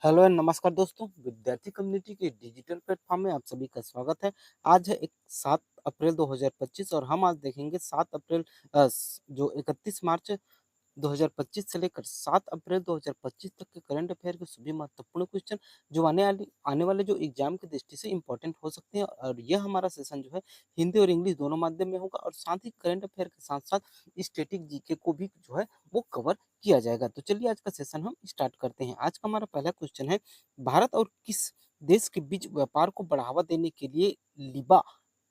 Hello and नमस्कार दोस्तों, विद्यार्थी कम्युनिटी के डिजिटल प्लेटफॉर्म में आप सभी का स्वागत है। आज है 7 अप्रैल 2025 और हम आज देखेंगे 7 अप्रैल जो 31 मार्च 2025 से लेकर 7 अप्रैल 2025 तक के करंट अफेयर के सभी महत्वपूर्ण क्वेश्चन जो आने वाले जो एग्जाम की दृष्टि से इम्पोर्टेंट हो सकते हैं। और यह हमारा सेशन जो है हिंदी और इंग्लिश दोनों माध्यम में होगा और साथ ही करंट अफेयर के साथ साथ स्टैटिक जीके को भी जो है वो कवर किया जाएगा। तो चलिए आज का सेशन हम स्टार्ट करते हैं। आज का हमारा पहला क्वेश्चन है, भारत और किस देश के बीच व्यापार को बढ़ावा देने के लिए लिबा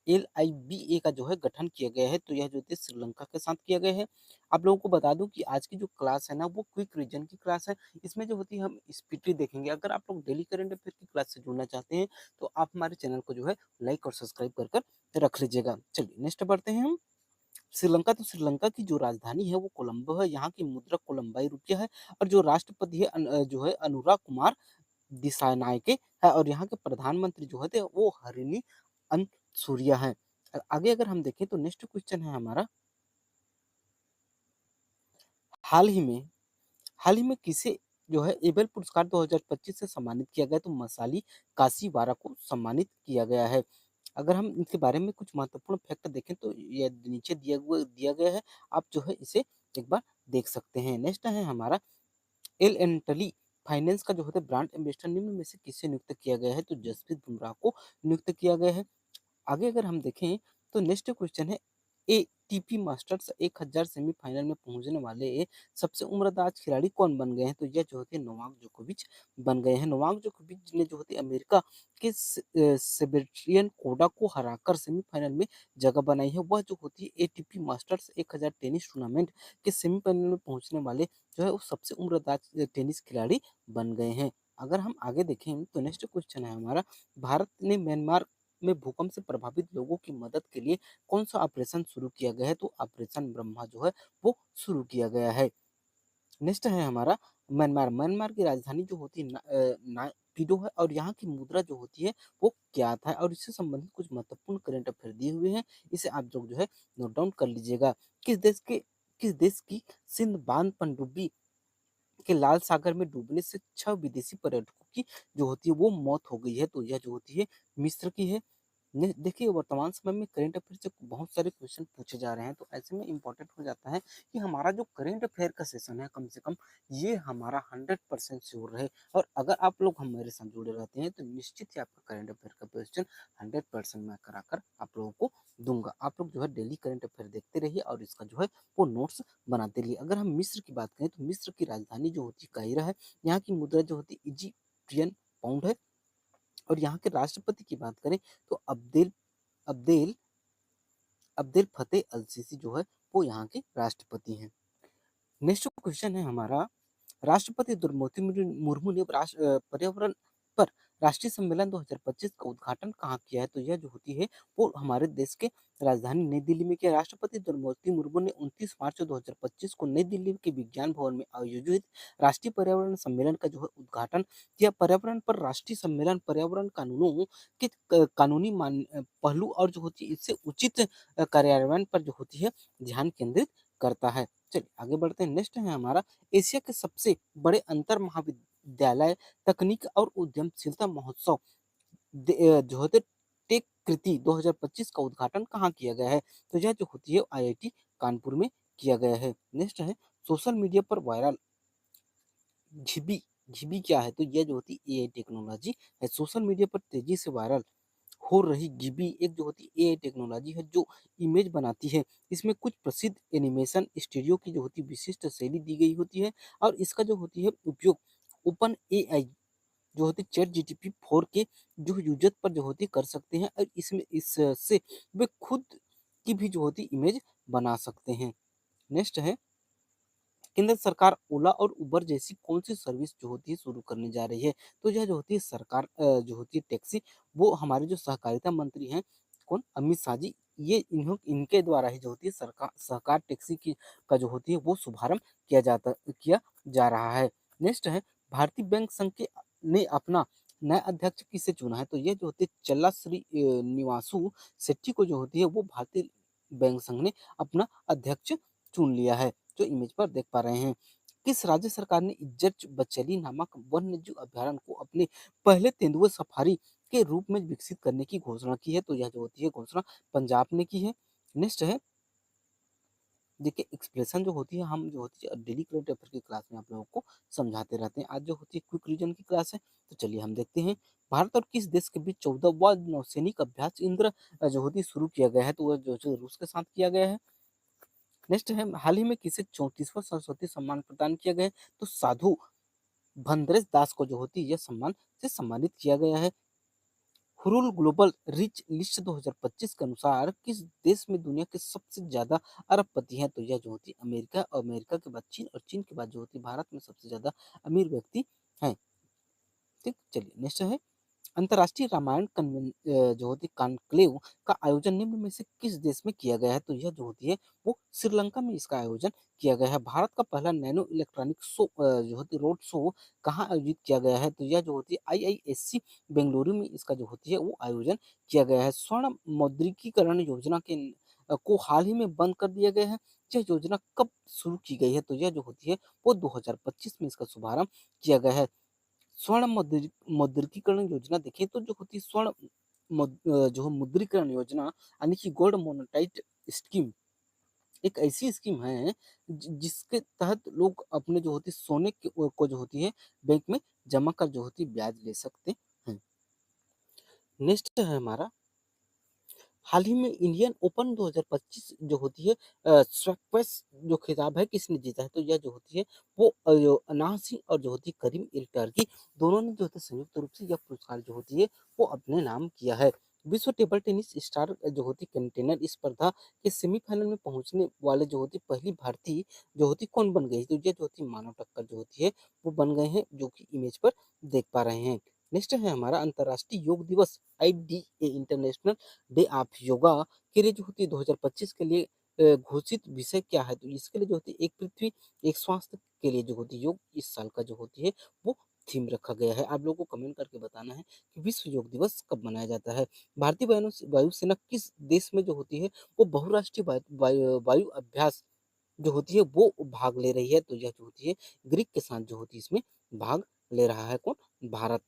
LIBA का जो है गठन किया गया है? तो यह जो है श्रीलंका के साथ किया गया है। आप लोगों को बता दूं कि आज की जो क्लास है ना वो क्विक रिवीजन की क्लास है। इसमें जो होती है हम स्पीडली देखेंगे। अगर आप लोग डेली करंट अफेयर की क्लास से जुड़ना चाहते हैं तो आप हमारे चैनल को जो है लाइक और सब्सक्राइब कर कर रख लीजिएगा। चलिए नेक्स्ट बढ़ते हैं हम। श्रीलंका, तो श्रीलंका की जो राजधानी है वो कोलंबो है। यहाँ की मुद्रा कोलंबाई रुपया है और जो राष्ट्रपति है जो है अनुराग कुमार दिसानायके है और यहाँ के प्रधानमंत्री जो है वो हरिनी सूर्या है। आगे अगर हम देखें तो नेक्स्ट क्वेश्चन है हमारा, हाल ही में हाल ही में किसे जो है एबेल पुरस्कार 2025 से सम्मानित किया गया? तो मसाली काशीवारा को सम्मानित किया गया है। अगर हम इनके बारे में कुछ महत्वपूर्ण फैक्ट देखें तो ये नीचे दिया गया है। आप जो है इसे एक बार देख सकते हैं। नेक्स्ट है हमारा, एल एन टली फाइनेंस का जो होता है ब्रांड एम्बेसडर निम्न में से किसे नियुक्त किया गया है? तो जसप्रीत बुमराह को नियुक्त किया गया है। आगे अगर हम देखें तो नेक्स्ट क्वेश्चन है, एटीपी मास्टर्स 1000 सेमीफाइनल में पहुंचने वाले सबसे उम्रदराज खिलाड़ी कौन बन गए हैं? तो यह जो होते हैं नोवाक जोकोविच बन गए हैं। नोवाक जोकोविच ने जो होती है अमेरिका के सेबेस्टियन कोडा को हराकर सेमीफाइनल में जगह बनाई है। वह जो होती है एटीपी मास्टर्स 1000 टेनिस टूर्नामेंट के सेमीफाइनल में पहुंचने वाले जो है वो सबसे उम्रदराज टेनिस खिलाड़ी बन गए हैं। अगर हम आगे देखें तो नेक्स्ट क्वेश्चन है हमारा, भारत ने म्यांमार में भूकंप से प्रभावित लोगों की मदद के लिए कौन सा ऑपरेशन शुरू किया गया है? तो ऑपरेशन ब्रह्मा जो है वो शुरू किया गया है। नेक्स्ट है हमारा, म्यांमार म्यांमार की राजधानी जो होती है नायपीडो है और यहाँ की मुद्रा जो होती है वो क्या था? और इससे संबंधित कुछ महत्वपूर्ण करंट अफेयर दिए हुए हैं, इसे आप लोग जो है नोट डाउन कर लीजिएगा। किस देश की सिंध बांध पनडुब्बी के लाल सागर में डूबने से 6 विदेशी पर्यटकों की जो होती है वो मौत हो गई है? तो यह जो होती है मिस्र की है। देखिए वर्तमान समय में करंट अफेयर से बहुत सारे क्वेश्चन पूछे जा रहे हैं, तो ऐसे में इम्पोर्टेंट हो जाता है कि हमारा जो करंट अफेयर का सेशन है कम से कम ये हमारा 100% श्योर रहे। और अगर आप लोग हमारे साथ जुड़े रहते हैं तो निश्चित ही आपका करंट अफेयर का क्वेश्चन 100% मैं कराकर आप लोगों को दूंगा। आप लोग जो है डेली करंट अफेयर देखते रहिए और इसका जो है वो नोट्स बनाते रहिए। अगर हम मिस्र की बात करें तो मिस्र की राजधानी जो होती है काहिरा है। यहाँ की मुद्रा जो होती है इजिप्टियन पाउंड है। और यहाँ के राष्ट्रपति की बात करें तो अब्देल अब्देल फतेह अल सीसी जो है वो यहाँ के राष्ट्रपति हैं। नेक्स्ट क्वेश्चन है हमारा, राष्ट्रपति द्रौपदी मुर्मू ने पर्यावरण पर राष्ट्रीय सम्मेलन 2025 का उद्घाटन कहाँ किया है? तो यह जो होती है वो हमारे देश के राजधानी नई दिल्ली में किया। राष्ट्रपति द्रौपदी मुर्मू ने 29 मार्च 2025 को नई दिल्ली के विज्ञान भवन में आयोजित राष्ट्रीय पर्यावरण सम्मेलन का जो है उद्घाटन किया। पर्यावरण पर राष्ट्रीय सम्मेलन पर्यावरण कानूनों के कानूनी पहलू और जो होती है इससे उचित कार्यान्वयन पर जो होती है ध्यान केंद्रित करता है। चलिए आगे बढ़ते हैं। नेक्स्ट है हमारा, एशिया के सबसे बड़े अंतर महाविद्यालय तकनीक और उद्यमशीलता महोत्सव जो होते टेक कृति 2025 का उद्घाटन कहाँ किया गया है? तो यह जो होती है आईआईटी कानपुर में किया गया है। नेक्स्ट है, सोशल मीडिया पर वायरल घिबी घिबी क्या है? तो यह जो होती है एआई टेक्नोलॉजी है। सोशल मीडिया पर तेजी से वायरल हो रही गिबी एक जो होती है एआई टेक्नोलॉजी है जो इमेज बनाती है। इसमें कुछ प्रसिद्ध एनिमेशन स्टूडियो की जो होती है विशिष्ट शैली दी गई होती है और इसका जो होती है उपयोग ओपन एआई जो होती है चैट जीटीपी 4 के जो यूजर पर जो होती है कर सकते हैं और इसमें इससे वे खुद की भी जो होती है इमेज बना सकते हैं। नेक्स्ट है, केंद्र सरकार ओला और उबर जैसी कौन सी सर्विस जो होती है शुरू करने जा रही है? तो यह जो होती है सरकार जो होती है टैक्सी, वो हमारे जो सहकारिता मंत्री हैं कौन, अमित शाह जी, ये इनके द्वारा ही जो होती है सरकार सहकार टैक्सी की का जो होती है वो शुभारंभ किया जा रहा है। नेक्स्ट है, भारतीय बैंक संघ के ने अपना नया अध्यक्ष किसे चुना है? तो ये जो होती है चल्ला श्री निवासु शेट्टी को जो होती है वो भारतीय बैंक संघ ने अपना अध्यक्ष चुन लिया है, जो इमेज पर देख पा रहे हैं। किस राज्य सरकार ने इज्जत बचैली नामक वन्यजीव अभयारण्य को अपने पहले तेंदुआ सफारी के रूप में विकसित करने की घोषणा की है? तो यह जो होती है घोषणा पंजाब ने की है। नेक्स्ट है, देखिए एक्सप्रेशन जो होती है हम जो होती है डेली करंट अफेयर की क्लास में आप लोगों को समझाते रहते हैं। आज जो होती है क्विक रिवीजन की क्लास है, तो चलिए हम देखते हैं। भारत और किस देश के बीच 14वां नौसैनिक अभ्यास इंद्र जो होती है शुरू किया गया है? तो वह जो रूस के साथ किया गया है। नेक्स्ट है, हाल ही में किसे 34वां सरस्वती सम्मान प्रदान किया गया है? तो साधु भद्रेश दास को जो होती है यह सम्मान से सम्मानित किया गया है। हुरुल ग्लोबल रिच लिस्ट 2025 के अनुसार किस देश में दुनिया के सबसे ज्यादा अरबपति हैं? तो यह जो होती है अमेरिका, अमेरिका के बाद चीन और चीन के बाद जो होती है भारत में सबसे ज्यादा अमीर व्यक्ति हैं। ठीक, चलिए नेक्स्ट है, अंतर्राष्ट्रीय रामायण जो होती है कॉन्क्लेव का आयोजन निम्न में से किस देश में किया गया है? तो यह जो होती है वो श्रीलंका में इसका आयोजन किया गया है। भारत का पहला नैनो इलेक्ट्रॉनिक शो जो होती है रोड शो कहाँ आयोजित किया गया है? तो यह जो होती है आईआईएससी बेंगलुरु में इसका जो होती है वो आयोजन किया गया है। स्वर्ण मौद्रिकीकरण योजना को हाल ही में बंद कर दिया गया है। यह योजना कब शुरू की गई है? तो यह जो होती है वो 2025 में इसका शुभारंभ किया गया है। स्वर्ण मौद्रिकीकरण योजना देखें तो जो होती है स्वर्ण जो मुद्रीकरण योजना यानी कि गोल्ड मोनेटाइज स्कीम एक ऐसी स्कीम है जिसके तहत लोग अपने जो होती है सोने को जो होती है बैंक में जमा कर जो होती है ब्याज ले सकते हैं। नेक्स्ट है हमारा, हाल ही में इंडियन ओपन 2025 जो होती है स्क्वैश जो खिताब है किसने जीता है? तो यह जो होती है वो अनाहत सिंह और जो होती है करीम इल्टर्की दोनों ने जो होती है संयुक्त रूप से यह पुरस्कार जो होती है वो अपने नाम किया है। विश्व टेबल टेनिस स्टार जो होती कंटेनर इस स्पर्धा के सेमीफाइनल में पहुंचने वाले जो होती पहली भारतीय जो होती कौन बन गई? तो ये जो होती मानव टक्कर जो होती है वो बन गए हैं, जो कि इमेज पर देख पा रहे हैं। नेक्स्ट है हमारा अंतर्राष्ट्रीय योग दिवस IDA international day of yoga के लिए जो होती है 2025 के लिए घोषित विषय क्या है? तो इसके लिए जो होती है एक पृथ्वी एक स्वास्थ्य के लिए जो होती है योग इस साल का जो होती है वो थीम रखा गया है। आप लोगों को कमेंट करके बताना है कि विश्व योग दिवस कब मनाया जाता है। भारतीय वायुसेना किस देश में जो होती है वो बहुराष्ट्रीय वायु अभ्यास जो होती है वो भाग ले रही है? तो यह जो होती है ग्रीक के साथ जो होती है इसमें भाग ले रहा है कौन? Bharat.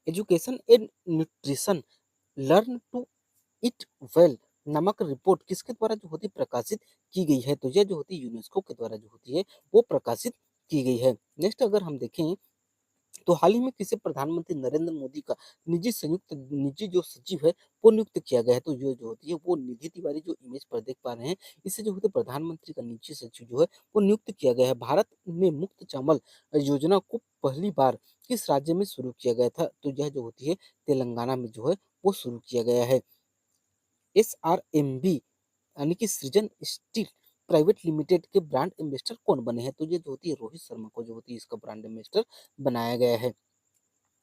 Education and nutrition learn to eat well नामक रिपोर्ट किसके द्वारा जो होती है प्रकाशित की गई है? तो यह जो होती है यूनेस्को के द्वारा जो होती है वो प्रकाशित की गई है। नेक्स्ट अगर हम देखें तो हाल ही में किसे प्रधानमंत्री नरेंद्र मोदी का निजी जो सचिव है वो नियुक्त किया गया है? तो ये जो होती है वो निधि तिवारी जो इमेज पर देख पा रहे हैं, इसे जो होते प्रधानमंत्री का निजी सचिव जो है वो नियुक्त किया गया है। भारत में मुफ्त चावल योजना को पहली बार किस राज्य में शुरू किया गया था? तो यह जो होती है तेलंगाना में जो है वो शुरू किया गया है। SRMB यानी कि सृजन स्टील प्राइवेट लिमिटेड के ब्रांड एम्बेसडर कौन बने हैं? तो ये जो होती है रोहित शर्मा को जो होती है इसका ब्रांड एम्बेसडर बनाया गया है।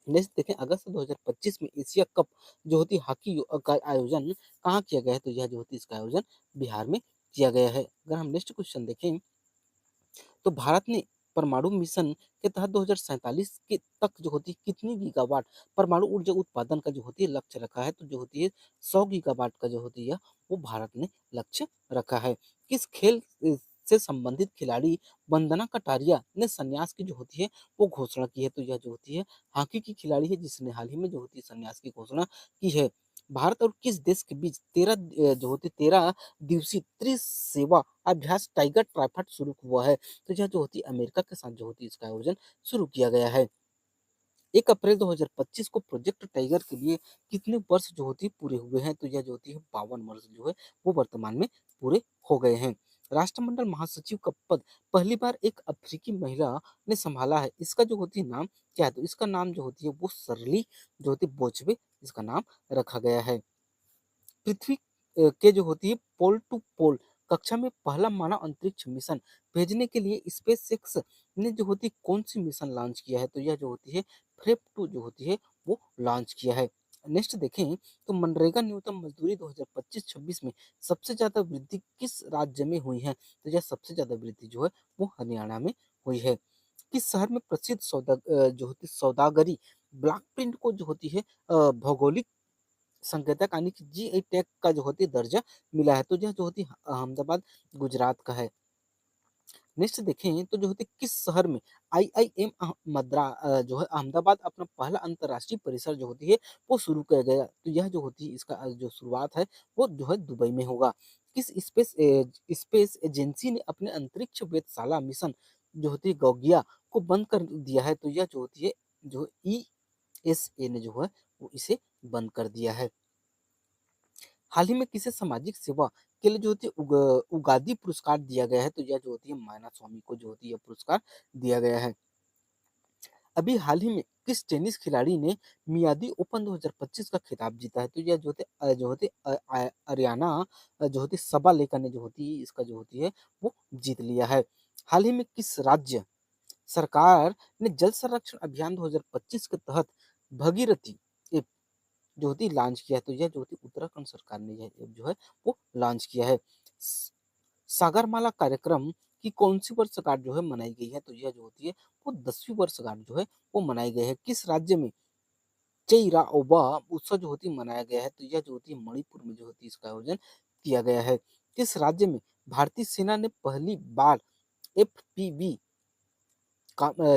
नेक्स्ट देखें, अगस्त 2025 में एशिया कप जो होती है हॉकी का आयोजन कहाँ किया गया है? तो यह जो होती है इसका आयोजन बिहार में किया गया है। अगर हम नेक्स्ट क्वेश्चन देखें तो भारत ने परमाणु मिशन के तहत 2047 के तक जो होती है कितनी गीगावाट परमाणु ऊर्जा उत्पादन का जो होती है लक्ष्य रखा है? तो जो होती है 100 गीगावाट का जो होती है वो भारत ने लक्ष्य रखा है। किस खेल से संबंधित खिलाड़ी वंदना कटारिया ने संन्यास की जो होती है वो घोषणा की है? तो यह जो होती है हॉकी की खिलाड़ी है जिसने हाल ही में जो होती है संन्यास की घोषणा की है। भारत और किस देश के बीच 13 दिवसीय त्रिसेवा अभ्यास टाइगर ट्राइफाट शुरू हुआ है? तो यह जो होती है अमेरिका के साथ जो होती है इसका आयोजन शुरू किया गया है। 1 अप्रैल 2025 को प्रोजेक्ट टाइगर के लिए कितने वर्ष जो होती है पूरे हुए हैं? तो यह जो होती है 52 वर्ष जो है वो वर्तमान में पूरे हो गए हैं। राष्ट्रमंडल महासचिव का पद पहली बार एक अफ्रीकी महिला ने संभाला है, इसका जो होती है नाम क्या है? तो इसका नाम जो होती है वो सरली जो होती है बोचबे इसका नाम रखा गया है। पृथ्वी के जो होती है पोल टू पोल कक्षा में पहला मानव अंतरिक्ष मिशन भेजने के लिए स्पेसएक्स ने जो होती है कौन सी मिशन लॉन्च किया है? तो यह जो होती है फ्रेप टू जो होती है वो लॉन्च किया है। नेक्स्ट देखें तो मनरेगा न्यूनतम मजदूरी 2025-26 में सबसे ज्यादा वृद्धि किस राज्य में हुई है? तो यह सबसे ज्यादा वृद्धि जो है वो हरियाणा में हुई है। किस शहर में प्रसिद्ध जो होती है सौदागरी ब्लॉक प्रिंट को जो होती है भौगोलिक संकेतक यानी कि जीआई टैग का जो होती है दर्जा मिला है? तो यह जो होती है अहमदाबाद गुजरात का है। नेक्स्ट देखें तो जो होते किस शहर में आईआईएम जो है अहमदाबाद अपना पहला अंतर्राष्ट्रीय परिसर जो होती है वो शुरू किया गया। तो यह जो होती है इसका जो शुरुआत है वो जो है दुबई में होगा। किस स्पेस एजेंसी ने अपने अंतरिक्ष वेधशाला मिशन जो होती है गौगिया को बंद कर दिया है? तो यह जो होती है जो ईएसए ने जो है वो इसे बंद कर दिया है। हाल ही में किसे सामाजिक सेवा के लिए जो होती है उगादी पुरस्कार दिया गया है? तो यह जो होती है मायना स्वामी को जो होती है पुरस्कार दिया गया है। अभी हाल ही में किस टेनिस खिलाड़ी ने मियादी ओपन 2025 का खिताब जीता है? तो यह जो होते अरियाना जो होती सबालेका ने जो होती है इसका जो होती है वो जीत लिया है। हाल ही में किस राज्य सरकार ने जल संरक्षण अभियान 2025 के तहत भगीरथी ऐप जो होती है लॉन्च किया है? तो यह जो होती है उत्तराखंड सरकार ने यह ऐप जो है वो लॉन्च किया है। स- सागरमाला कार्यक्रम की कौन सी वर्षगांठ जो है मनाई गई है? तो यह जो होती है वो 10वीं वर्षगांठ जो है वो मनाई गई है। किस राज्य में चेइरा ओबा उत्सव जो होती है मनाया गया है? तो यह जो होती है मणिपुर में जो होती है इसका आयोजन किया गया है। किस राज्य में भारतीय सेना ने पहली बार एफपीवी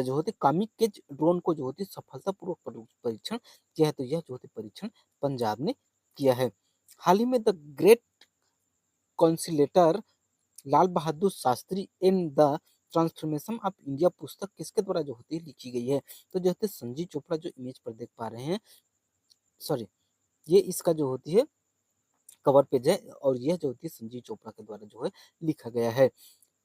जो होते कामिकेज ड्रोन को जो होती है सफलतापूर्वक परीक्षण किया है? तो यह जो होती परीक्षण पंजाब ने किया है। हाल ही में the great conciliator Lal Bahadur Shastri in the transformation of India पुस्तक किसके द्वारा जो होती है लिखी गई है? तो जो होते हैं संजीव चोपड़ा जो इमेज पर देख पा रहे हैं, सॉरी, ये इसका जो होती है कवर पेज है और यह जो होती है संजीव चोपड़ा के द्वारा जो है लिखा गया है।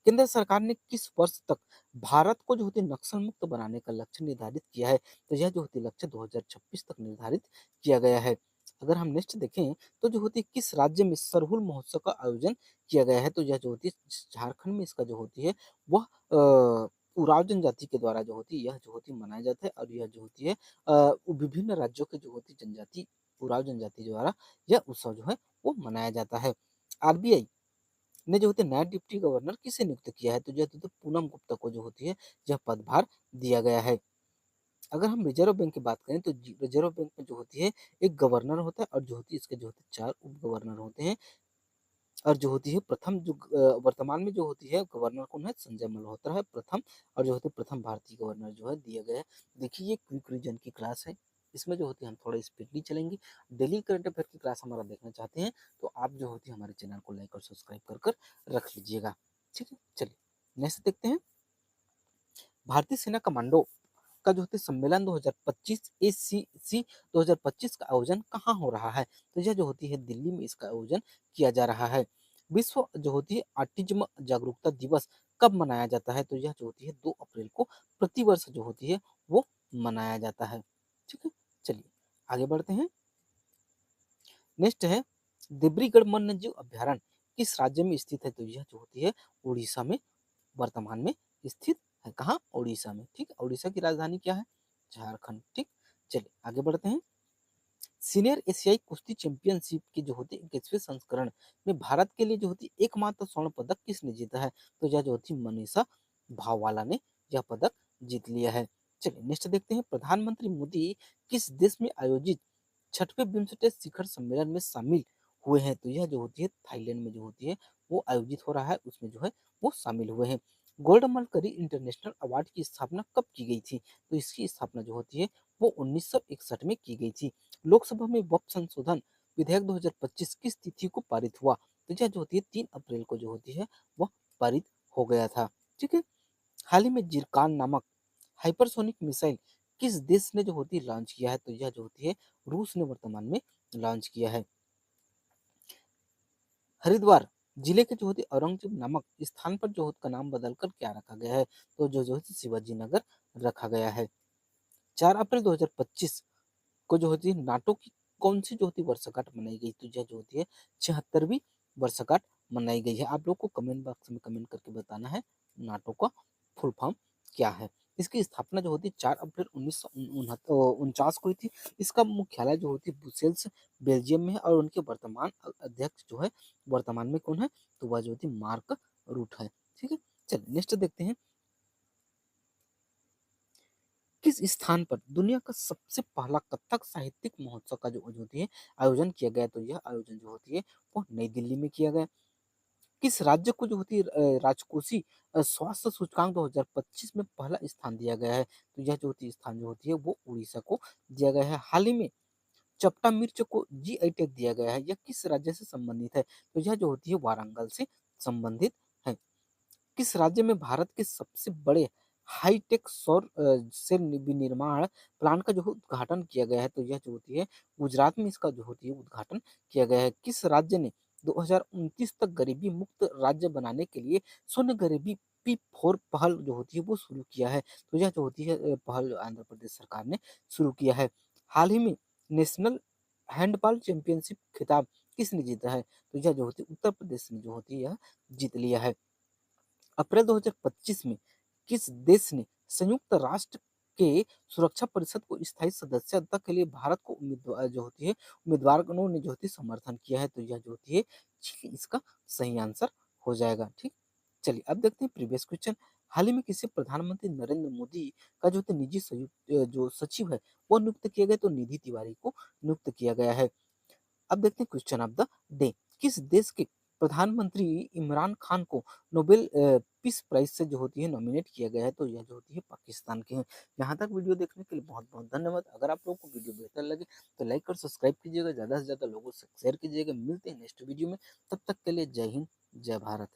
केंद्र सरकार ने किस वर्ष तक भारत को जो होती है नक्सल मुक्त बनाने का लक्ष्य निर्धारित किया है? तो यह जो होती है लक्ष्य 2026 तक निर्धारित किया गया है। अगर हम नेक्स्ट देखें तो जो होती है किस राज्य में सरहुल महोत्सव का आयोजन किया गया है? तो यह जो होती है झारखंड में इसका जो होती है वह उराव जनजाति के द्वारा जो होती है यह जो होती है मनाया जाता है और यह जो होती है विभिन्न राज्यों के जो होती है जनजाति उराव जनजाति द्वारा यह उत्सव जो है वो मनाया जाता है। आरबीआई ने जो होते हैं नया डिप्टी गवर्नर किसे नियुक्त किया है? तो जो होते हैं पूनम गुप्ता को जो होती है यह पदभार दिया गया है। अगर हम रिजर्व बैंक की बात करें तो रिजर्व बैंक में जो होती है एक गवर्नर होता है और जो होती है इसके जो होते हैं चार उप गवर्नर होते हैं और जो होती है प्रथम जो वर्तमान में जो होती है गवर्नर कौन है? संजय मल्होत्रा है प्रथम। और जो होते हैं प्रथम भारतीय गवर्नर जो है दिया गया है। देखिए ये क्विक रिवीजन की क्लास है। इसमें जो होती है हम थोड़ा स्पीडली चलेंगे। डेली करंट अफेयर की क्लास हमारा देखना चाहते हैं तो आप जो होती है हमारे चैनल को लाइक और सब्सक्राइब कर रख लीजिएगा। ठीक है, चलिए नेक्स्ट देखते हैं। भारतीय सेना कमांडो का जो होती है सम्मेलन 2025 एसीसी 2025 का आयोजन कहाँ हो रहा है? तो यह जो होती है दिल्ली में इसका आयोजन किया जा रहा है। विश्व जो होती है ऑटिज्म जागरूकता दिवस कब मनाया जाता है? तो यह जो होती है 2 अप्रैल को प्रतिवर्ष जो होती है वो मनाया जाता है। ठीक है, चलिए आगे बढ़ते हैं। नेक्स्ट है दिब्रीगढ़ वन्यजीव अभ्यारण्य किस राज्य में स्थित है? तो यह जो होती है उड़ीसा में वर्तमान में स्थित है। कहाँ? उड़ीसा में। ठीक है, उड़ीसा की राजधानी क्या है? झारखंड। ठीक, चलिए आगे बढ़ते हैं। सीनियर एशियाई कुश्ती चैंपियनशिप की जो होती है 21वें संस्करण में भारत के लिए जो होती है एकमात्र स्वर्ण पदक किसने जीता है? तो यह जो होती है मनीषा भाववाला ने यह पदक जीत लिया है। चलिए नेक्स्ट देखते हैं। प्रधानमंत्री मोदी किस देश में आयोजित छठवें बिम्स्टेक शिखर सम्मेलन में शामिल हुए हैं? तो यह जो होती है थाईलैंड में जो होती है वो आयोजित हो रहा है उसमें जो है वो शामिल हुए हैं। गोल्डमल करी इंटरनेशनल अवार्ड की स्थापना कब की गई थी? तो इसकी स्थापना जो होती है वो 1961 में की गई थी। लोकसभा में वक्फ संशोधन विधेयक 2025 किस तिथि को पारित हुआ? तो यह जो होती है 3 अप्रैल को जो होती है वह पारित हो गया था। ठीक है, हाल ही में जिरकान नामक हाइपरसोनिक मिसाइल किस देश ने जो होती है लॉन्च किया है? तो यह जो होती है रूस ने वर्तमान में लॉन्च किया है। हरिद्वार जिले के जो होती है औरंगजेब नामक स्थान पर जो का नाम बदलकर क्या रखा गया है? तो जो है शिवाजी नगर रखा गया है। 4 अप्रैल 2025 को जो होती है नाटो की कौन सी जो होती है वर्षगांठ मनाई गई? तो यह जो होती है 76वीं वर्षगांठ मनाई गई है। आप लोग को कमेंट बॉक्स में कमेंट करके बताना है नाटो का फुल फॉर्म क्या है। इसकी स्थापना जो होती है 4 अप्रैल 1949 को हुई थी। इसका मुख्यालय जो होती है ब्रुसेल्स बेल्जियम में है और उनके वर्तमान अध्यक्ष जो है वर्तमान में कौन है? तो वह जो होती है मार्क रूट है। ठीक है, चलिए नेक्स्ट देखते हैं। किस स्थान पर दुनिया का सबसे पहला कथक साहित्यिक महोत्सव का जो होती है आयोजन किया गया? तो यह आयोजन जो होती है वो नई दिल्ली में किया गया। किस राज्य को जो होती है राजकोषीय स्वास्थ्य सूचकांक 2025 में पहला स्थान दिया गया है? तो यह जो होती है स्थान जो होती है वो उड़ीसा को दिया गया है। हाल ही में चपटा मिर्च को जीआई टैग दिया गया है, यह किस राज्य से संबंधित है? तो यह जो होती है वारंगल से संबंधित है। किस राज्य में भारत के सबसे बड़े हाईटेक सौर सेल विनिर्माण प्लांट का जो है उद्घाटन किया गया है? तो यह जो होती है गुजरात में इसका जो होती है उद्घाटन किया गया है। किस राज्य ने 2029 तक गरीबी मुक्त राज्य बनाने के लिए शून्य गरीबी P4 पहल जो होती है वो शुरू किया है? तो यह जो होती है पहल आंध्र प्रदेश सरकार ने शुरू किया है। हाल ही में नेशनल हैंडबॉल चैंपियनशिप खिताब किसने जीता है? तो यह जो होती है उत्तर प्रदेश ने जो होती है यह जीत लिया है। अप्रैल 2025 में किस देश ने संयुक्त राष्ट्र के सुरक्षा परिषद को स्थायी सदस्यता के लिए भारत को उम्मीदवार जो होती है उम्मीदवारों ने जो होती है समर्थन किया है? तो यह जो होती है चिली इसका सही आंसर हो जाएगा। ठीक, चलिए अब देखते हैं प्रीवियस क्वेश्चन। हाल ही में किसे प्रधानमंत्री नरेंद्र मोदी का जो होता है निजी संयुक्त जो सचिव है वो नियुक्त किया गया? तो निधि तिवारी को नियुक्त किया गया है। अब देखते हैं क्वेश्चन ऑफ द डे। किस देश के प्रधानमंत्री इमरान खान को नोबेल पीस प्राइज से जो होती है नॉमिनेट किया गया है? तो यह जो होती है पाकिस्तान के हैं। यहाँ तक वीडियो देखने के लिए बहुत बहुत धन्यवाद। अगर आप लोगों को वीडियो बेहतर लगे तो लाइक और सब्सक्राइब कीजिएगा, ज़्यादा से ज़्यादा लोगों से शेयर कीजिएगा। मिलते हैं नेक्स्ट वीडियो में, तब तक के लिए जय हिंद, जय भारत।